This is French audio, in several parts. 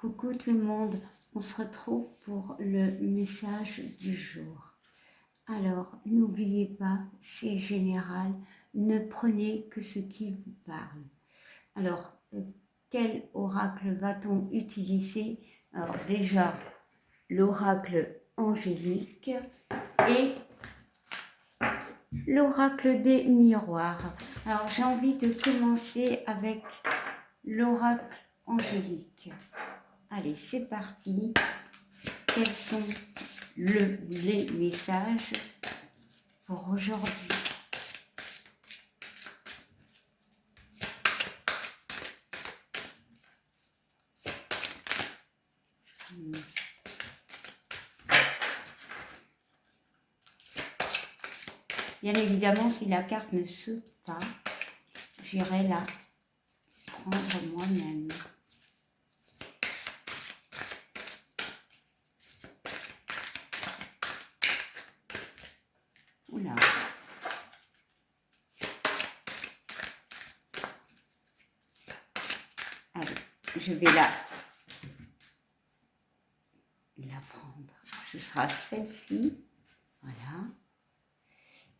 Coucou tout le monde, on se retrouve pour le message du jour. Alors, n'oubliez pas, c'est général, ne prenez que ce qui vous parle. Alors, quel oracle va-t-on utiliser? Alors déjà, l'oracle angélique et l'oracle des miroirs. Alors, j'ai envie de commencer avec l'oracle angélique. Allez, c'est parti. Quels sont les messages pour aujourd'hui? Bien évidemment, si la carte ne saute pas, j'irai la prendre moi-même. Oula. Allez, je vais la prendre. Ce sera celle-ci. Voilà.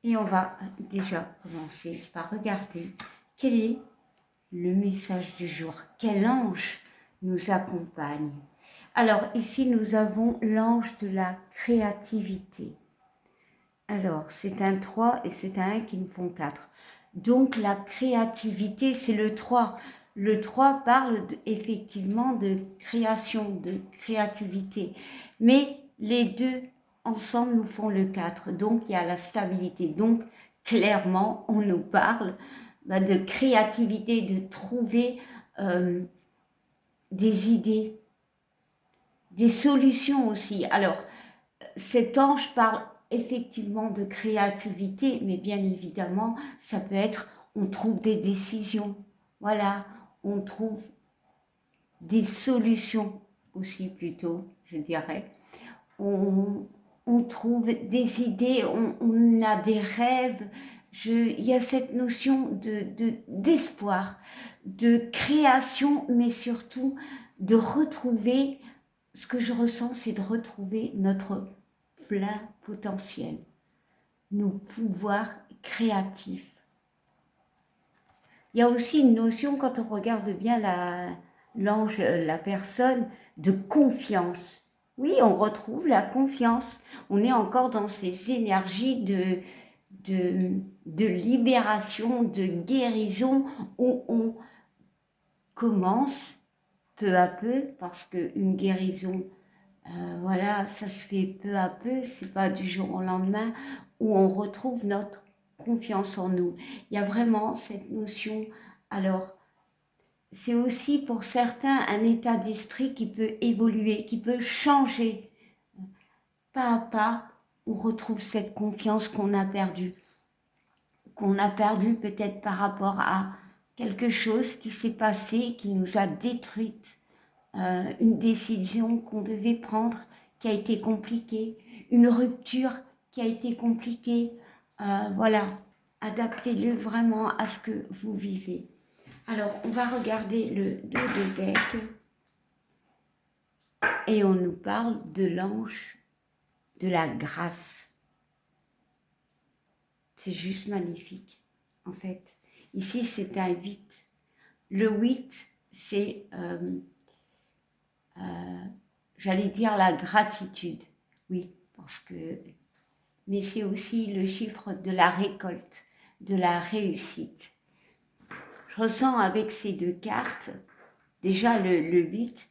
Et on va déjà commencer par regarder quel est le message du jour. Quel ange nous accompagne? Alors ici, nous avons l'ange de la créativité. Alors, c'est un 3 et c'est un 1 qui nous font 4. Donc, la créativité, c'est le 3. Le 3 parle effectivement de création, de créativité. Mais les deux ensemble nous font le 4. Donc, il y a la stabilité. Donc, clairement, on nous parle de créativité, de trouver des idées, des solutions aussi. Alors, cet ange parle effectivement de créativité, mais bien évidemment, ça peut être, on trouve des décisions, voilà, on trouve des solutions aussi plutôt, je dirais. On trouve des idées, on a des rêves, il y a cette notion d'espoir, de création, mais surtout de retrouver, ce que je ressens, c'est de retrouver notre plein potentiel, nos pouvoirs créatifs. Il y a aussi une notion, quand on regarde bien l'ange, la personne, de confiance. Oui, on retrouve la confiance. On est encore dans ces énergies de libération, de guérison, où on commence peu à peu, parce qu'une guérison, voilà, ça se fait peu à peu, c'est pas du jour au lendemain, où on retrouve notre confiance en nous. Il y a vraiment cette notion. Alors, c'est aussi pour certains un état d'esprit qui peut évoluer, qui peut changer. Pas à pas, on retrouve cette confiance qu'on a perdue peut-être par rapport à quelque chose qui s'est passé, qui nous a détruite. Une décision qu'on devait prendre qui a été compliquée, une rupture qui a été compliquée. Voilà, adaptez-le vraiment à ce que vous vivez. Alors, on va regarder le 2 de deck et on nous parle de l'ange de la grâce. C'est juste magnifique, en fait. Ici, c'est un 8. Le 8, c'est... j'allais dire la gratitude, oui, parce que, mais c'est aussi le chiffre de la récolte, de la réussite. Je ressens avec ces deux cartes, déjà le 8,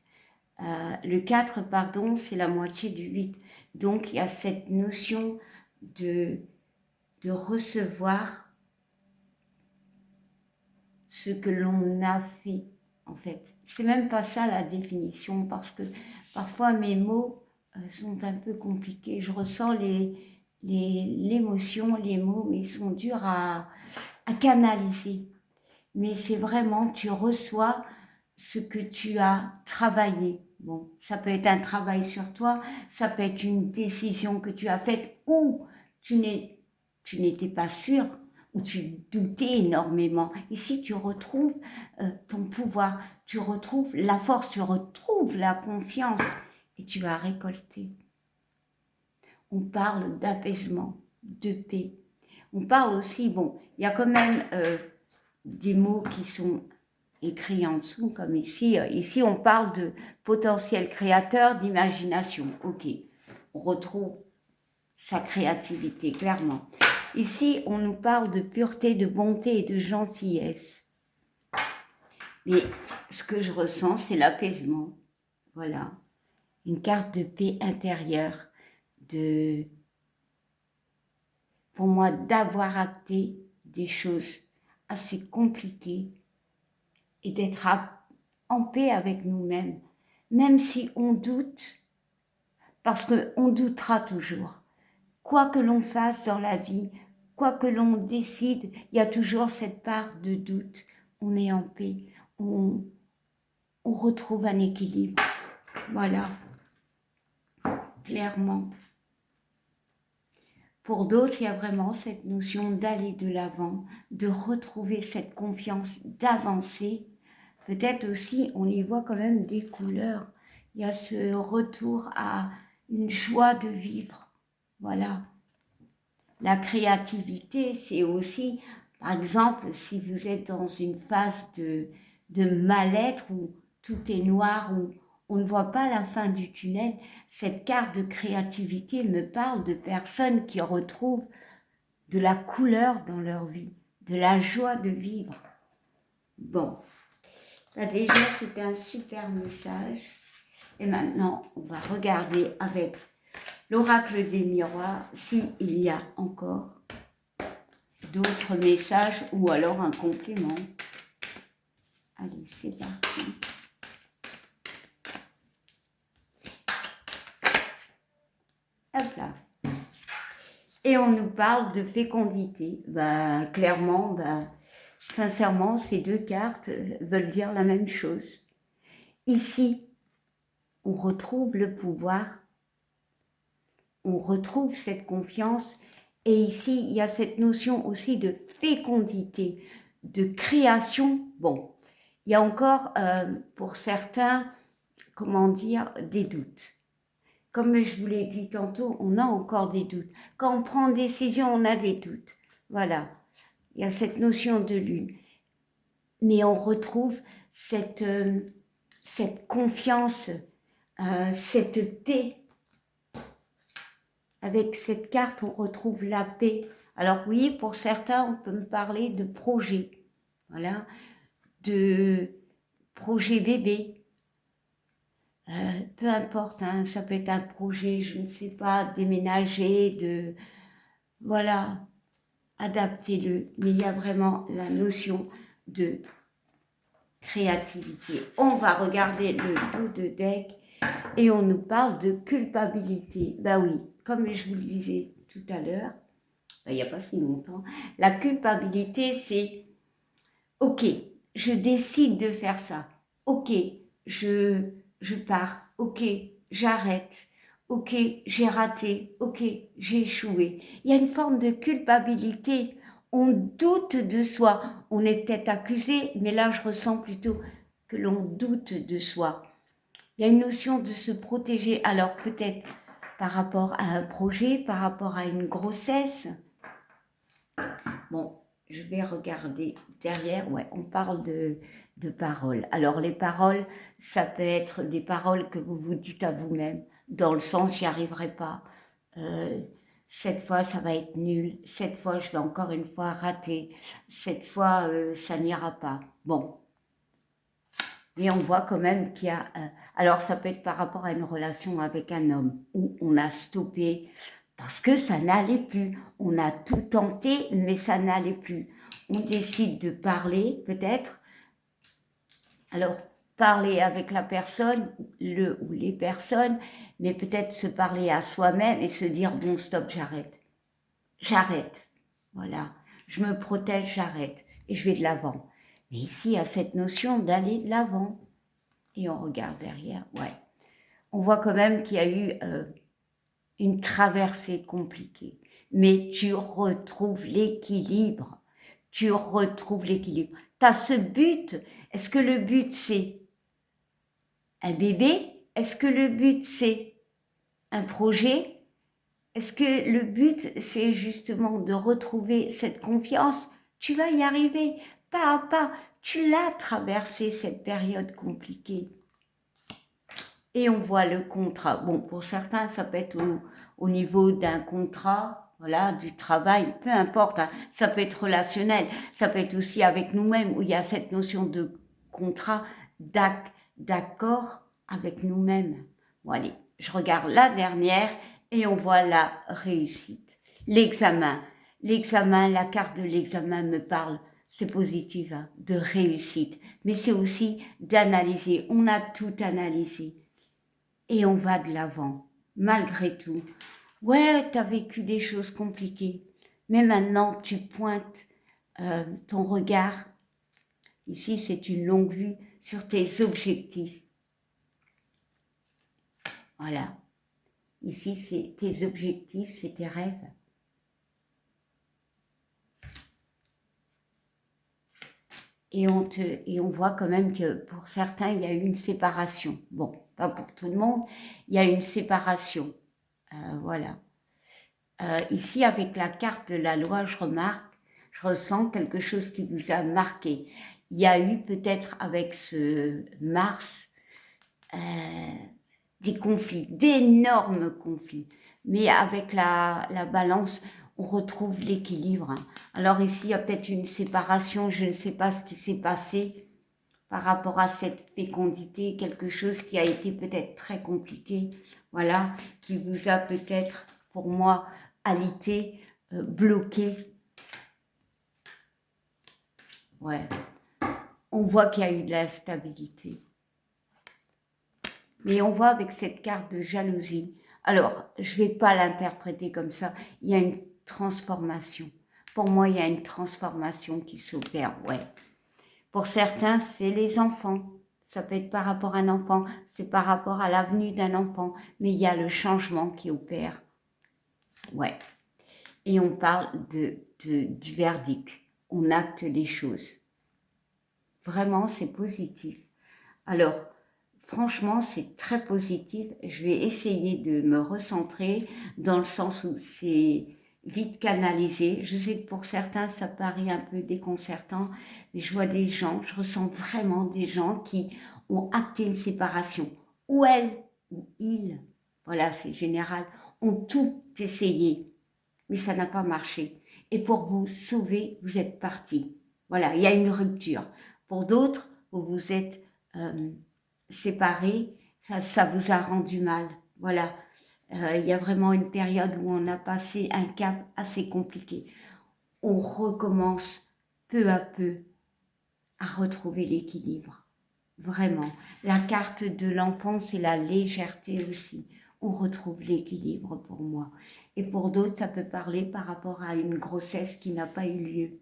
le 4, pardon, c'est la moitié du 8. Donc il y a cette notion de recevoir ce que l'on a fait, en fait. C'est même pas ça la définition, parce que parfois mes mots sont un peu compliqués. Je ressens l'émotion, les mots, mais ils sont durs à canaliser. Mais c'est vraiment, tu reçois ce que tu as travaillé. Bon, ça peut être un travail sur toi, ça peut être une décision que tu as faite ou tu n'étais pas sûr, où tu doutais énormément. Ici, tu retrouves ton pouvoir, tu retrouves la force, tu retrouves la confiance et tu vas récolter. On parle d'apaisement, de paix. On parle aussi, bon, il y a quand même des mots qui sont écrits en dessous, comme ici. Ici, on parle de potentiel créateur, d'imagination. Ok, on retrouve sa créativité, clairement. Ici, on nous parle de pureté, de bonté et de gentillesse. Mais ce que je ressens, c'est l'apaisement. Voilà. Une carte de paix intérieure, pour moi, d'avoir acté des choses assez compliquées et d'être en paix avec nous-mêmes, même si on doute, parce qu'on doutera toujours. Quoi que l'on fasse dans la vie, quoi que l'on décide, il y a toujours cette part de doute. On est en paix, on retrouve un équilibre. Voilà, clairement. Pour d'autres, il y a vraiment cette notion d'aller de l'avant, de retrouver cette confiance, d'avancer. Peut-être aussi, on y voit quand même des couleurs. Il y a ce retour à une joie de vivre. Voilà. La créativité, c'est aussi, par exemple, si vous êtes dans une phase de mal-être où tout est noir, où on ne voit pas la fin du tunnel, cette carte de créativité me parle de personnes qui retrouvent de la couleur dans leur vie, de la joie de vivre. Bon, là déjà c'était un super message. Et maintenant, on va regarder avec l'oracle des miroirs s'il y a encore d'autres messages ou alors un complément. Allez, c'est parti. Hop là. Et on nous parle de fécondité. Clairement, sincèrement, ces deux cartes veulent dire la même chose. Ici, on retrouve le pouvoir, on retrouve cette confiance. Et ici, il y a cette notion aussi de fécondité, de création. Bon, il y a encore, pour certains, comment dire, des doutes. Comme je vous l'ai dit tantôt, on a encore des doutes. Quand on prend une décision, on a des doutes. Voilà, il y a cette notion de lune. Mais on retrouve cette confiance, cette paix. Avec cette carte, on retrouve la paix. Alors oui, pour certains, on peut me parler de projet. Voilà, de projet bébé. Peu importe, hein, ça peut être un projet, je ne sais pas, déménager, voilà, adaptez-le. Mais il y a vraiment la notion de créativité. On va regarder le dos de deck et on nous parle de culpabilité. Oui, comme je vous le disais tout à l'heure, il n'y a pas si longtemps, la culpabilité c'est « Ok, je décide de faire ça. Ok, je pars. Ok, j'arrête. Ok, j'ai raté. Ok, j'ai échoué. » Il y a une forme de culpabilité. On doute de soi. On est peut-être accusé, mais là, je ressens plutôt que l'on doute de soi. Il y a une notion de se protéger. Alors, peut-être par rapport à un projet, par rapport à une grossesse. Bon, je vais regarder derrière. Ouais, on parle de paroles. Alors, les paroles, ça peut être des paroles que vous vous dites à vous-même, dans le sens, j'y arriverai pas. Cette fois, ça va être nul. Cette fois, je vais encore une fois rater. Cette fois, ça n'ira pas. Bon. Et on voit quand même qu'il y a... alors, ça peut être par rapport à une relation avec un homme, où on a stoppé parce que ça n'allait plus. On a tout tenté, mais ça n'allait plus. On décide de parler, peut-être. Alors, parler avec la personne, le ou les personnes, mais peut-être se parler à soi-même et se dire, bon, stop, j'arrête. J'arrête. Voilà. Je me protège, j'arrête. Et je vais de l'avant. Mais ici, il y a cette notion d'aller de l'avant. Et on regarde derrière, ouais. On voit quand même qu'il y a eu une traversée compliquée. Mais tu retrouves l'équilibre. tu retrouves l'équilibre. Tu as ce but. Est-ce que le but, c'est un bébé? Est-ce que le but, c'est un projet? Est-ce que le but, c'est justement de retrouver cette confiance? Tu vas y arriver, pas à pas. Tu l'as traversé, cette période compliquée. Et on voit le contrat. Bon, pour certains, ça peut être au niveau d'un contrat, voilà, du travail, peu importe. Hein. Ça peut être relationnel, ça peut être aussi avec nous-mêmes, où il y a cette notion de contrat, d'accord avec nous-mêmes. Bon, allez, je regarde la dernière et on voit la réussite. L'examen. L'examen, la carte de l'examen me parle, c'est positif, hein, de réussite. Mais c'est aussi d'analyser. On a tout analysé. Et on va de l'avant, malgré tout. Ouais, tu as vécu des choses compliquées, mais maintenant tu pointes ton regard. Ici, c'est une longue vue sur tes objectifs. Voilà. Ici, c'est tes objectifs, c'est tes rêves. Et on voit quand même que pour certains, il y a eu une séparation. Bon, pas pour tout le monde, il y a une séparation. Voilà. Ici, avec la carte de la loi, je ressens quelque chose qui vous a marqué. Il y a eu peut-être avec ce Mars des conflits, d'énormes conflits. Mais avec la balance, on retrouve l'équilibre. Alors ici, il y a peut-être une séparation, je ne sais pas ce qui s'est passé par rapport à cette fécondité, quelque chose qui a été peut-être très compliqué, voilà, qui vous a peut-être, pour moi, alité, bloqué. Ouais, on voit qu'il y a eu de la stabilité. Mais on voit avec cette carte de jalousie, alors, je ne vais pas l'interpréter comme ça, il y a une transformation. Pour moi, il y a une transformation qui s'opère, ouais. Pour certains, c'est les enfants. Ça peut être par rapport à un enfant, c'est par rapport à l'avenue d'un enfant, mais il y a le changement qui opère. Ouais. Et on parle du verdict. On acte les choses. Vraiment, c'est positif. Alors, franchement, c'est très positif. Je vais essayer de me recentrer dans le sens où c'est vite canalisé. Je sais que pour certains, ça paraît un peu déconcertant, mais je vois des gens, je ressens vraiment des gens qui ont acté une séparation. Ou elle, ou il, voilà, c'est général, ont tout essayé, mais ça n'a pas marché. Et pour vous sauver, vous êtes parti. Voilà, il y a une rupture. Pour d'autres, vous vous êtes séparés, ça vous a rendu mal. Voilà, il y a vraiment une période où on a passé un cap assez compliqué. On recommence peu à peu à retrouver l'équilibre. Vraiment. La carte de l'enfance et la légèreté aussi. On retrouve l'équilibre pour moi. Et pour d'autres, ça peut parler par rapport à une grossesse qui n'a pas eu lieu,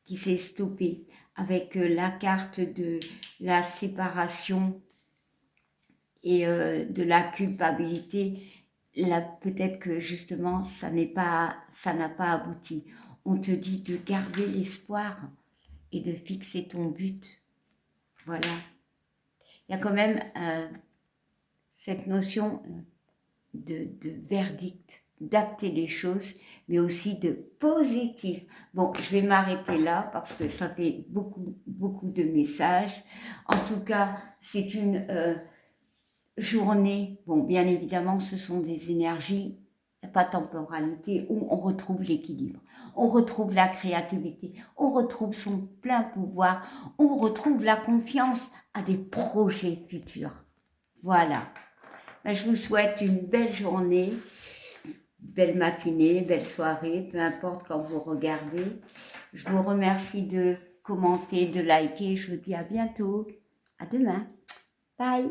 qui s'est stoppée, avec la carte de la séparation et de la culpabilité. Là, peut-être que justement, ça n'a pas abouti. On te dit de garder l'espoir et de fixer ton but. Voilà. Il y a quand même cette notion de verdict, d'acter les choses, mais aussi de positif. Bon, je vais m'arrêter là parce que ça fait beaucoup de messages. En tout cas, c'est une journée, bon, bien évidemment, ce sont des énergies, pas temporalité, où on retrouve l'équilibre, on retrouve la créativité, on retrouve son plein pouvoir, on retrouve la confiance à des projets futurs. Voilà. Ben, je vous souhaite une belle journée, belle matinée, belle soirée, peu importe quand vous regardez. Je vous remercie de commenter, de liker. Je vous dis à bientôt. À demain. Bye.